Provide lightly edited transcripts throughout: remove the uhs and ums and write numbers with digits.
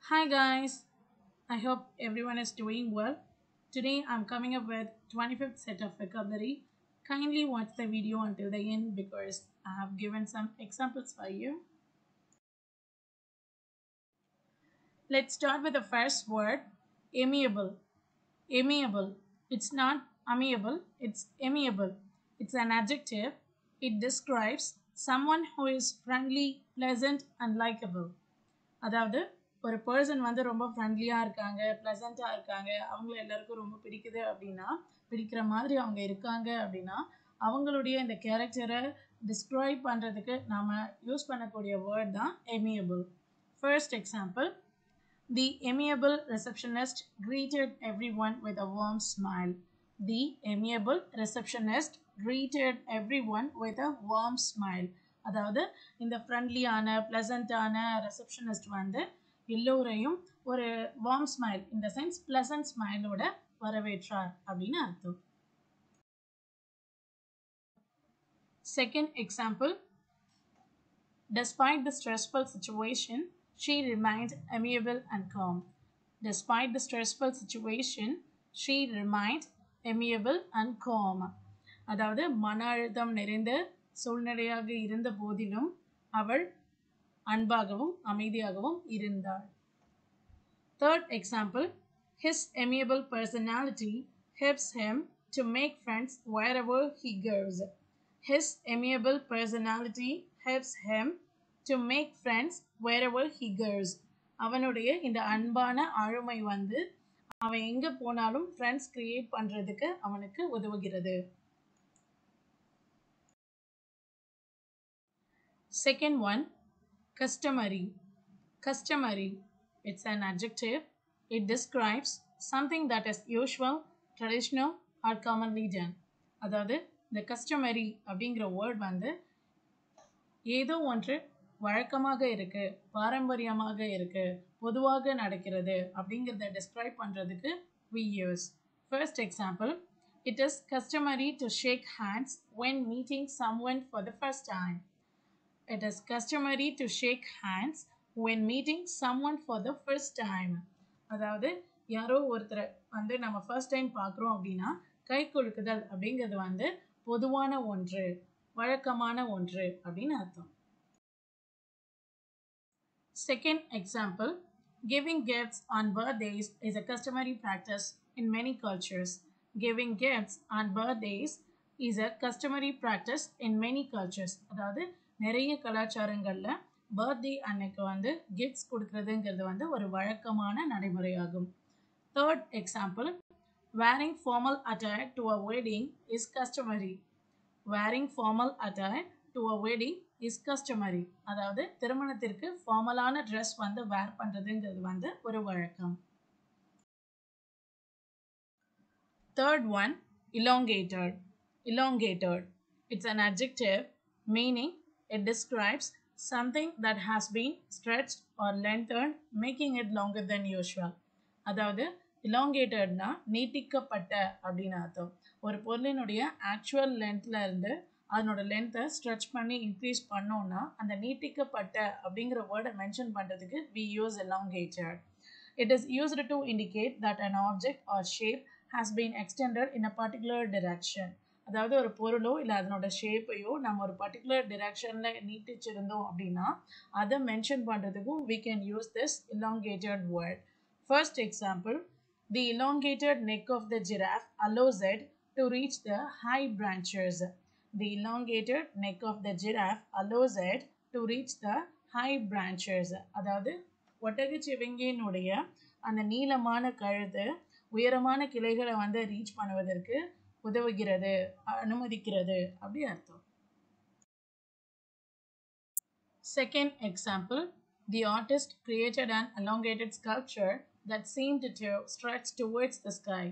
Hi guys, I hope everyone is doing well. Today I'm coming up with 25th set of vocabulary. Kindly watch the video until the end because I have given some examples for you. Let's start with the first word, amiable. Amiable. It's not amiable, it's amiable. It's an adjective. It describes someone who is friendly, pleasant and likable. அதாவது ஒரு person வந்து ரொம்ப ஃப்ரெண்ட்லியாக இருக்காங்க ப்ளசண்ட்டாக இருக்காங்க அவங்கள எல்லாருக்கும் ரொம்ப பிடிக்குது அப்படின்னா பிடிக்கிற மாதிரி அவங்க இருக்காங்க அப்படின்னா அவங்களுடைய இந்த கேரக்டரை டிஸ்கிரைப் பண்ணுறதுக்கு நாம் யூஸ் பண்ணக்கூடிய வேர்ட் தான் amiable. First example, the amiable receptionist greeted everyone with a warm smile. The amiable receptionist greeted everyone with a warm smile. அதாவது இந்த ஃப்ரெண்ட்லியான ப்ளசண்ட்டான ரிசப்ஷனிஸ்ட் வந்து எல்லோரையும் ஒரு வார்ம் ஸ்மைல் இந்த சென்ஸ் ப்ளசன்ட் ஸ்மைலோட வரவேற்றார் அப்படின்னு அர்த்தம். Second example, despite the stressful situation she remained amiable and calm. Despite the stressful situation she remained amiable and calm. அதாவது மன அழுத்தம் நிறைந்த சூழ்நிலையாக இருந்த போதிலும் அவள் அன்பாகவும் அமைதியாகவும் இருந்தாள். Third example, his amiable personality helps him to make friends wherever he goes. His amiable personality helps him to make friends wherever he goes. அவனுடைய இந்த அன்பான ஆளுமை வந்து அவன் எங்கே போனாலும் ஃப்ரெண்ட்ஸ் கிரியேட் பண்ணுறதுக்கு அவனுக்கு உதவுகிறது. Second one, customary. Customary. It's an adjective. It describes something that is usual, traditional or commonly done. அதாவது இந்த customary அப்படிங்கிற வேர்ட் வந்து ஏதோ ஒன்று வழக்கமாக இருக்கு, பாரம்பரியமாக இருக்கு, பொதுவாக நடக்கிறது அப்படிங்கிறத டிஸ்கிரைப் பண்ணுறதுக்கு we use. First example, it is customary to shake hands when meeting someone for the first time. It is customary to shake hands when meeting someone for the first time. அதாவது யாரோ ஒருத்தரை வந்து நம்ம first time பார்க்குறோம் அப்படின்னா கை குலுக்குதல் அப்படிங்கிறது வந்து பொதுவான ஒன்று, வழக்கமான ஒன்று அப்படின்னு அர்த்தம். Second example, giving gifts on birthdays is a customary practice in many cultures. Giving gifts on birthdays is a customary practice in many cultures. அதாவது நிறைய கலாச்சாரங்களில் பர்த்டே அன்னைக்கு வந்து கிஃப்ட்ஸ் கொடுக்கறதுங்கிறது வந்து ஒரு வழக்கமான நடைமுறையாகும். Third example, wearing formal attire to a wedding is customary. Wearing formal attire to a wedding is customary. அதாவது திருமணத்திற்கு ஃபார்மலான ட்ரெஸ் வந்து வேர் பண்ணுறதுங்கிறது வந்து ஒரு வழக்கம். Third one, elongated. Elongated. It's an adjective meaning it describes something that has been stretched or lengthened, making it longer than usual. அதாவது elongatedனா நீட்டிக்கப்பட்ட அப்படின்னு அர்த்தம். ஒரு பொருளினுடைய ஆக்சுவல் லென்த்ல இருந்து அதனோட லென்த்தை ஸ்ட்ரெச் பண்ணி இன்க்ரீஸ் பண்ணோம்னா அந்த நீட்டிக்கப்பட்ட அப்படிங்கிற வேர்டை மென்ஷன் பண்ணுறதுக்கு we use elongated. It is used to indicate that an object or shape has been extended in a particular direction. அதாவது ஒரு பொருளோ இல்லை அதனோட ஷேப்பையோ நம்ம ஒரு பர்டிகுலர் டிரெக்ஷனில் நீட்டிச்சிருந்தோம் அப்படின்னா அதை மென்ஷன் பண்ணுறதுக்கும் we can use this elongated word. First example, the elongated neck of the giraffe allows it to reach the high branches. The elongated neck of the giraffe allows it to reach the high branches. அதாவது ஒட்டகச்சிவிங்கியினுடைய அந்த நீளமான கழுத்து உயரமான கிளைகளை வந்து reach பண்ணுவதற்கு உதவுகிறது, அனுமதிக்கிறது அப்படி அர்த்தம். Second example, the artist created an elongated sculpture that seemed to stretch towards the sky.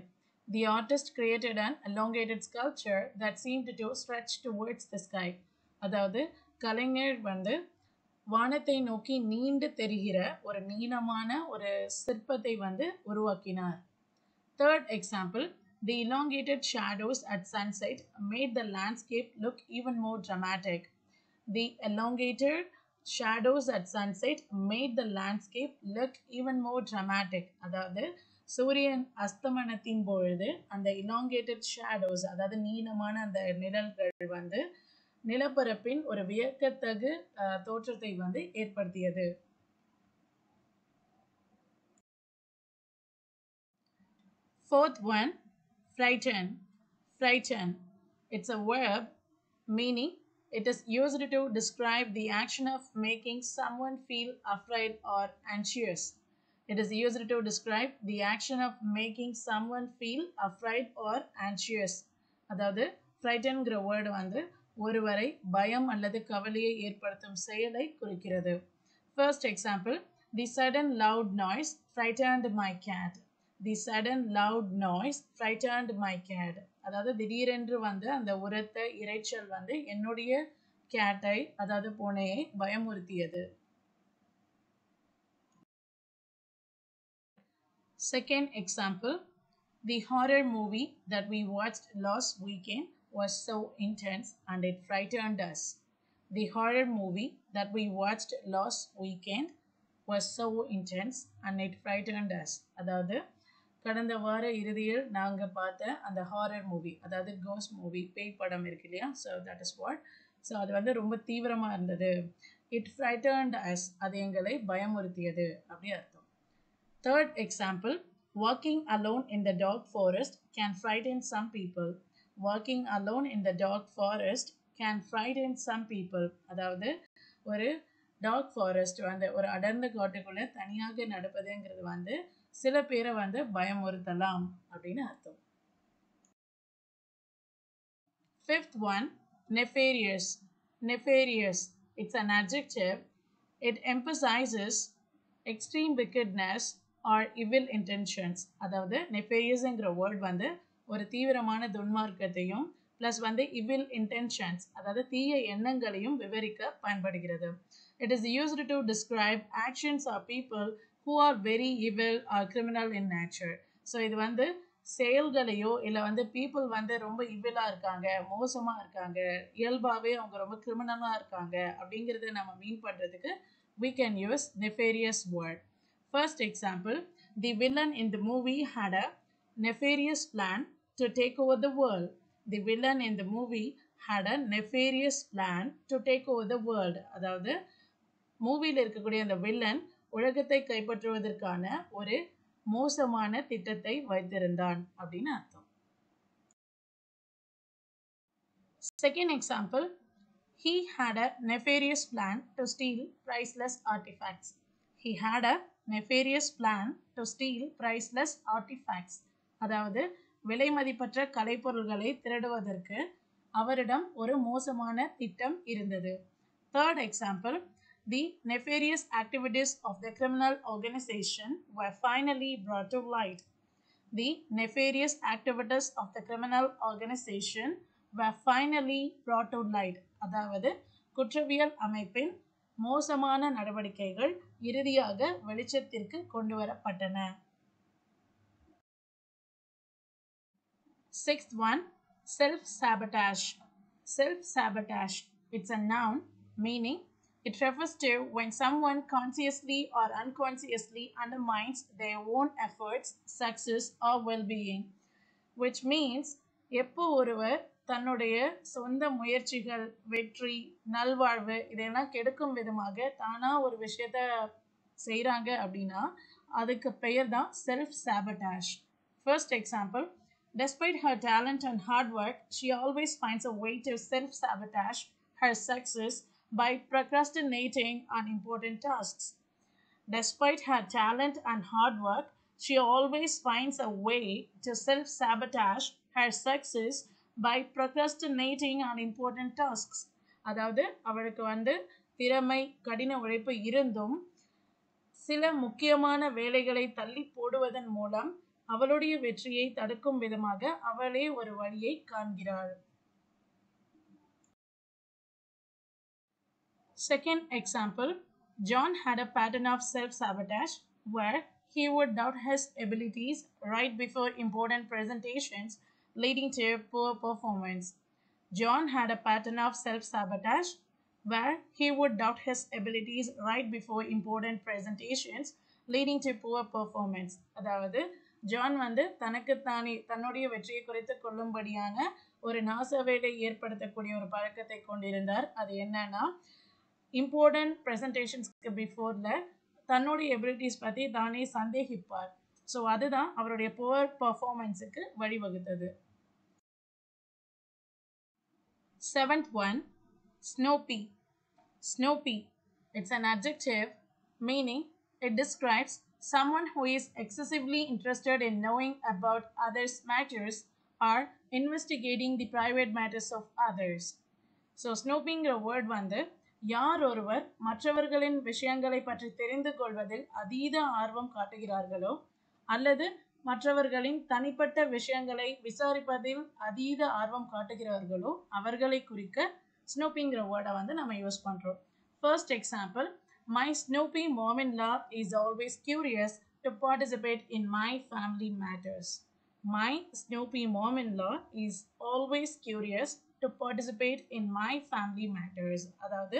The artist created an elongated sculpture that seemed to stretch towards the sky. அதாவது கலைஞர் வந்து வானத்தை நோக்கி நீண்டு தெரிகிற ஒரு நீளமான ஒரு சிற்பத்தை வந்து உருவாக்கினார். Third example, the elongated shadows at sunset made the landscape look even more dramatic. The elongated Shadows at sunset made the landscape look even more dramatic. அதாவது சூரியன் அஸ்தமனத்தின் பொழுது அந்த elongated shadows, அதாவது நீளமான அந்த நிழல்கள் வந்து நிலப்பரப்பின் ஒரு வியக்கத்தகு தோற்றத்தை வந்து ஏற்படுத்தியது. Fourth one, frighten. Frighten. It's a verb meaning it is used to describe the action of making someone feel afraid or anxious. It is used to describe the action of making someone feel afraid or anxious. அதாவது ஃப்ரைட்டன்கிற word வந்து ஒருவரை பயம் அல்லது கவலையை ஏற்படுத்தும் செயலை குறிக்கிறது. First example, the sudden loud noise frightened my cat. The sudden loud noise frightened my cat. அதாவது திடீரென்று வந்து அந்த உரத்த இரைச்சல் வந்து என்னுடைய கேட்டை, அதாவது பூனையை பயமுறுத்தியது. Second example, the horror movie that we watched last weekend was so intense and it frightened us. The horror movie that we watched last weekend was so intense and it frightened us. அதாவது கடந்த வார இறுதியில் நாங்கள் பார்த்த அந்த horror movie, அதாவது cost movie, பேய் படம் இருக்கு இல்லையா, so that is what. So அது வந்து ரொம்ப தீவிரமாக இருந்தது. இட் ஃப்ரைட்டன்ட் அஸ், அது எங்களை பயமுறுத்தியது அப்படி அர்த்தம். Third example, walking alone in the dark forest can frighten some people. Walking alone in the dark forest can frighten some people. அதாவது ஒரு டார்க் ஃபாரஸ்ட் வந்து ஒரு அடர்ந்த காட்டுக்குள்ளே தனியாக நடப்பதுங்கிறது வந்து சில பேரை வந்து பயமுறுத்தலாம் அப்படின்னு அர்த்தம். Fifth one, nefarious. Nefarious. It's an adjective. It emphasizes extreme wickedness or evil intentions. அதாவது நெஃபேரியஸ்ங்கிற வேர்ட் வந்து ஒரு தீவிரமான துன்மார்க்கத்தையும் ப்ளஸ் வந்து இவில் இன்டென்ஷன்ஸ், அதாவது தீய எண்ணங்களையும் விவரிக்க பயன்படுகிறது. It is used to describe actions or people who are very evil or criminal in nature. So இது வந்து செயல்களையோ இல்லை வந்து பீப்புள் வந்து ரொம்ப இவிலாக இருக்காங்க, மோசமாக இருக்காங்க, இயல்பாகவே அவங்க ரொம்ப கிரிமினலாக இருக்காங்க அப்படிங்கிறத நம்ம மீன் பண்ணுறதுக்கு we can use nefarious word. First example, the villain in the movie had a nefarious plan to take over the world. The villain in the movie had a nefarious plan to take over the world. அதாவது மூவியில் இருக்கக்கூடிய அந்த villain உலகத்தை கைப்பற்றுவதற்கான ஒரு மோசமான திட்டத்தை வைத்திருந்தான் அப்படின்னு அர்த்தம். Second example, he had a nefarious plan to steal priceless artifacts. He had a nefarious plan to steal priceless artifacts. அதாவது விலை மதிப்பற்ற கலைப்பொருள்களை திருடுவதற்கு அவரிடம் ஒரு மோசமான திட்டம் இருந்தது. Third example, the nefarious activities of the criminal organization were finally brought to light. The nefarious activities of the criminal organization were finally brought to light. அதாவது குற்றவியல் அமைப்பின் மோசமான நடவடிக்கைகள் இறுதியாக வெளிச்சத்திற்கு கொண்டு வரப்பட்டன. Sixth one, self-sabotage. Self-sabotage. It's a noun meaning it refers to when someone consciously or unconsciously undermines their own efforts, success or well-being. Which means எப்போ ஒருவர் தன்னுடைய சொந்த முயற்சிகள், வெற்றி, நல்வாழ்வு இதெல்லாம் கெடுக்கும் விதமாக தானாக ஒரு விஷயத்த செய்கிறாங்க அப்படின்னா அதுக்கு பெயர் தான் self sabotage. First example, despite her talent and hard work, she always finds a way to self-sabotage her success by procrastinating on important tasks. Despite her talent and hard work, she always finds a way to self-sabotage her success by procrastinating on important tasks. அதாவது அவளுக்கு வந்து திறமை, கடின உழைப்பு இருந்தும் சில முக்கியமான வேலைகளை தள்ளி போடுவதன் மூலம் அவளுடைய வெற்றியை தடுக்கும் விதமாக அவளே ஒரு வழியை காண்கிறாள். Second example, John had a pattern of self-sabotage where he would doubt his abilities right before important presentations, leading to poor performance. John had a pattern of self-sabotage where he would doubt his abilities right before important presentations, leading to poor performance. அதாவது John வந்து தனக்குத்தானே தன்னுடைய வெற்றியை குறைத்து கொள்ளும்படியான ஒரு நாசவேலை ஏற்படுத்தக்கூடிய ஒரு பழக்கத்தை கொண்டிருந்தார். அது என்னன்னா, இம்பார்ட்டன்ட் ப்ரெசன்டேஷன்ஸ்க்கு பிஃபோரில் தன்னுடைய எபிலிட்டிஸ் பற்றி தானே சந்தேகிப்பார். ஸோ அதுதான் அவருடைய புவர் பர்ஃபார்மன்ஸுக்கு வழிவகுத்தது. Seventh one, Snoopy. Snoopy. It's an adjective meaning it describes someone who is excessively interested in knowing about others' matters or investigating the private matters of others. So ஸ்னூப்பிங்கிற word வந்து யார் ஒருவர் மற்றவர்களின் விஷயங்களை பற்றி தெரிந்து கொள்வதில் அதீத ஆர்வம் காட்டுகிறார்களோ அல்லது மற்றவர்களின் தனிப்பட்ட விஷயங்களை விசாரிப்பதில் அதீத ஆர்வம் காட்டுகிறார்களோ அவர்களை குறிக்க ஸ்னூப்பிங்கிற வேர்டை வந்து நம்ம யூஸ் பண்ணுறோம். First example, my snoopy mom-in-law is always curious to participate in my family matters. My Snoopy mom-in-law is always curious to participate in my family matters. அதாவது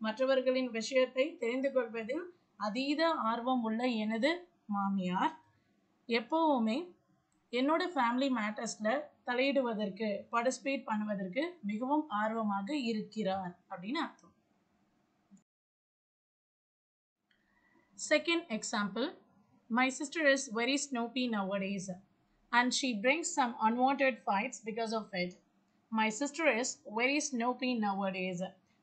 மற்றவர்களின் விஷயத்தை தெரிந்து கொள்வதில் அதீத ஆர்வம் உள்ள எனது மாமியார் எப்போவுமே என்னோட ஃபேமிலி மேட்டர்ஸில் தலையிடுவதற்கு பார்ட்டிசிபேட் பண்ணுவதற்கு மிகவும் ஆர்வமாக இருக்கிறார் அப்படின்னு அர்த்தம். Second example, my sister is very snoopy nowadays and she brings some unwanted fights because of it. My sister is very snoopy nowadays.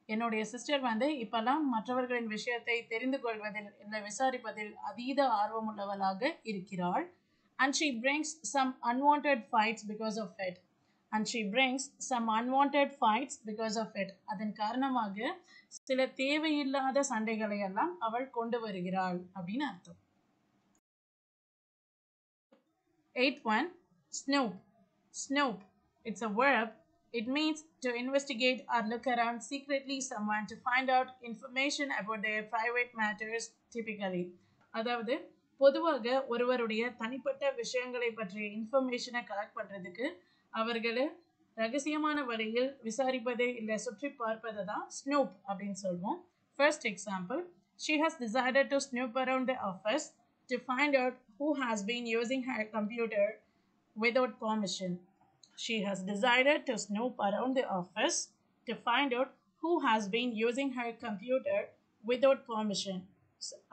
என்னுடைய சிஸ்டர் வந்து இப்பெல்லாம் மற்றவர்களின் விஷயத்தை தெரிந்து கொள்வதில் இல்லை விசாரிப்பதில் அதீத ஆர்வமுள்ளவளாக இருக்கிறாள். And she brings some unwanted fights because of it. And she brings some unwanted fights because of it. அதன் காரணமாக சில தேவையில்லாத சண்டைகளை எல்லாம் அவள் கொண்டு வருகிறாள் அப்படின்னு அர்த்தம். Eighth one, snoop. Snoop. It's a verb. It means to investigate or look around secretly someone to find out information about their private matters typically. அதாவது பொதுவாக ஒருவருடைய தனிப்பட்ட விஷயங்களை பற்றிய இன்ஃபர்மேஷனை கலெக்ட் பண்ணுறதுக்கு அவர்களை ரகசியமான வழியில் விசாரிப்பதே இல்லை சுற்றி பார்ப்பதை தான் ஸ்னூப் அப்படின்னு சொல்லுவோம். First example, she has decided to snoop around the office to find out who has been using her computer without permission. She has decided to snoop around the office to find out who has been using her computer without permission.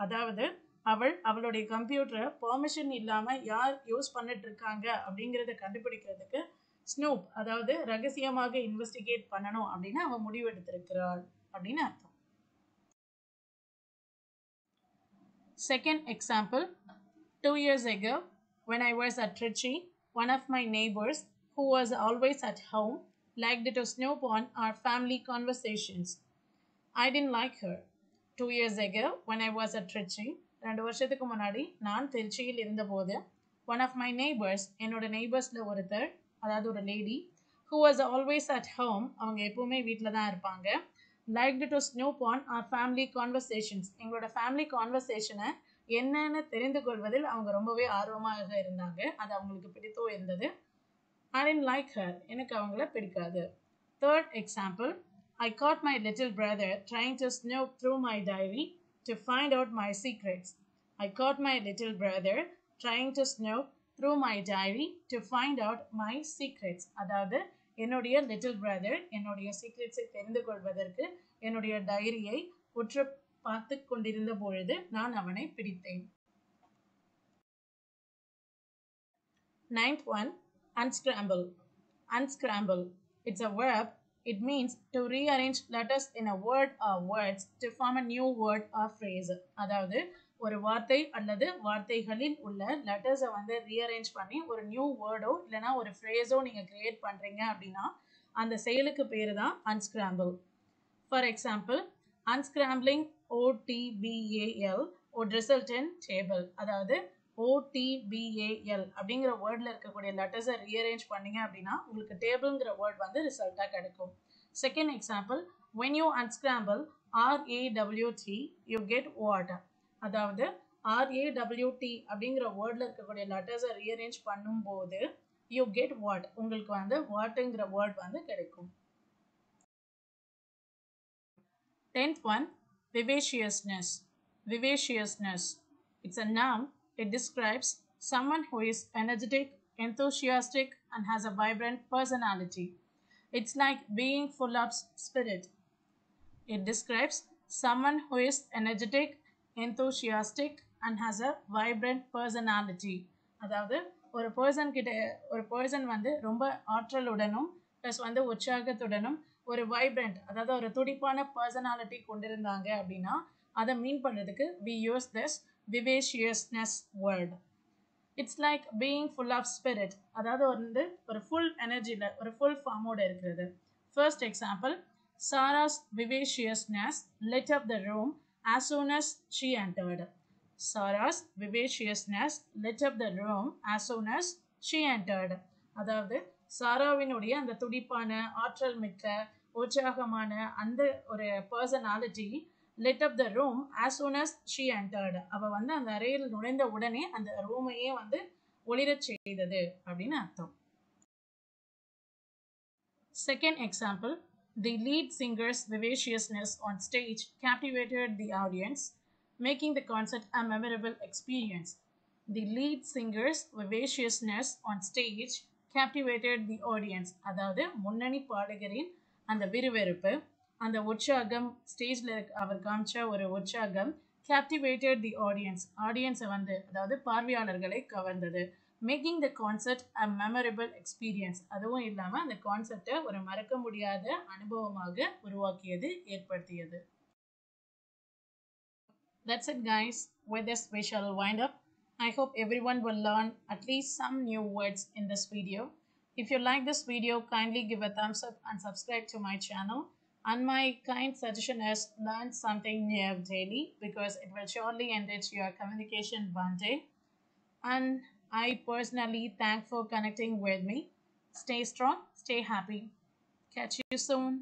அதாவது அவள் அவளுடைய கம்ப்யூட்டரை permission இல்லாமல் யார் use பண்ணிட்டு இருக்காங்க அப்படிங்கிறத கண்டுபிடிக்கிறதுக்கு ஸ்னூப் அதாவது ரகசியமாக இன்வெஸ்டிகேட் பண்ணணும் அப்படின்னு அவள் முடிவெடுத்திருக்கிறாள் அப்படின்னு அர்த்தம். Second example, 2 years ago when I was at Trichy, one of my neighbors who was always at home liked to snoop on our family conversations. I didn't like her. 2 years ago when I was at Trichy, 2 வருஷத்துக்கு முன்னாடி நான் திருச்சியில் இருந்தபோது one of my neighbours என்னோட நெய்பர்ஸில் ஒருத்தர் அதாவது ஒரு lady who was always at home அவங்க எப்பவுமே வீட்டில் தான் இருப்பாங்க liked to snoop on our family conversations எங்களோட ஃபேமிலி கான்வர்சேஷனை என்னன்னு தெரிந்து கொள்வதில் அவங்க ரொம்பவே ஆர்வமாக இருந்தாங்க. அது அவங்களுக்கு பிடித்தோ இருந்தது. I didn't like her. எனக்கு அவங்கள பிடிக்காது. Third example, I caught my little brother trying to snoop through my diary to find out my secrets. I caught my little brother trying to snoop through my diary to find out my secrets. அதாவது என்னுடைய little brother என்னுடைய சீக்ரெட்ஸை தெரிந்து கொள்வதற்கு என்னுடைய டைரியை உற்று பார்த்து கொண்டிருந்த பொழுது நான் அவனை பிடித்தேன். Ninth one, unscramble. Unscramble. It's a verb. It means to rearrange letters in a word or words to form a new word or phrase. அதாவது ஒரு வார்த்தை அல்லது வார்த்தைகளில் உள்ள லெட்டர்ஸை வந்து ரீஅரேஞ்ச் பண்ணி ஒரு நியூ வேர்டோ இல்லைனா ஒரு ஃப்ரேஸோ நீங்கள் க்ரியேட் பண்ணுறீங்க அப்படின்னா அந்த செயலுக்கு பேர் தான் unscramble. For example, unscrambling OTBAL would result in table. அதாவது OTBAL அப்படிங்கிற வேர்டில் இருக்கக்கூடிய லெட்டர்ஸை ரீஅரேஞ்ச் பண்ணிங்க அப்படின்னா உங்களுக்கு டேபிள்ங்கிற வேர்ட் வந்து ரிசல்ட்டாக கிடைக்கும். Second example, when you unscramble RAWT you get what. அதாவது RAWT அப்படிங்கிற வேர்டில் இருக்கக்கூடிய லெட்டர்ஸை ரீஅரேஞ்ச் பண்ணும்போது you get what உங்களுக்கு வந்து வாட்டுங்கிற வேர்ட் வந்து கிடைக்கும். 10th one, vivaciousness. Vivaciousness. It's a noun. It describes someone who is energetic, enthusiastic, and has a vibrant personality. It's like being full of spirit. It describes someone who is energetic, enthusiastic, and has a vibrant personality. அதாவது ஒரு person கிட்ட ஒரு person வந்து ரொம்ப ஆற்றலுடனும் plus வந்து உற்சாகத்துடனும் ஒரு vibrant அதாவது ஒரு துடிப்பான பர்சனாலிட்டி கொண்டிருந்தாங்க அப்படின்னா அதை மீன் பண்ணுறதுக்கு we use this vivaciousness word. It's like being full of spirit அதாவது வந்து ஒரு ஃபுல் எனர்ஜியில் ஒரு ஃபுல் ஃபார்மோடு இருக்கிறது. First example, Sarah's vivaciousness lit up the room as soon as she entered. Sarah's vivaciousness lit up the room as soon as she entered. அதாவது சாராவினுடைய அந்த துடிப்பான ஆற்றல் மிக்க உற்சாகமான அந்த ஒரு personality lit up the room as soon as she entered. அவள் வந்து அந்த அறையில் நுழைந்த உடனே அந்த ரூமையே வந்து ஒளிரச் செய்தது அப்படின்னு அர்த்தம். Second example, the lead singer's vivaciousness on stage captivated the audience, making the concert a memorable experience. The lead singer's vivaciousness on stage captivated the audience. அதாவது முன்னணி பாடகரின் அந்த விறுவிறுப்பு அந்த உற்சாகம் ஸ்டேஜில் அவர் காமிச்ச ஒரு உற்சாகம் captivated the audience. ஆடியன்ஸை வந்து அதாவது பார்வையாளர்களை கவர்ந்தது. Making the concert a memorable experience. அதுவும் இல்லாமல் அந்த கான்சர்ட்டை ஒரு மறக்க முடியாத அனுபவமாக உருவாக்கியது ஏற்படுத்தியது. That's it guys. With this we shall wind up. I hope everyone will learn at least some new words in this video. If you like this video, kindly give a thumbs up and subscribe to my channel. And my kind suggestion is learn something new daily because it will surely enrich your communication one day. And I personally thank for connecting with me. Stay strong, stay happy. Catch you soon.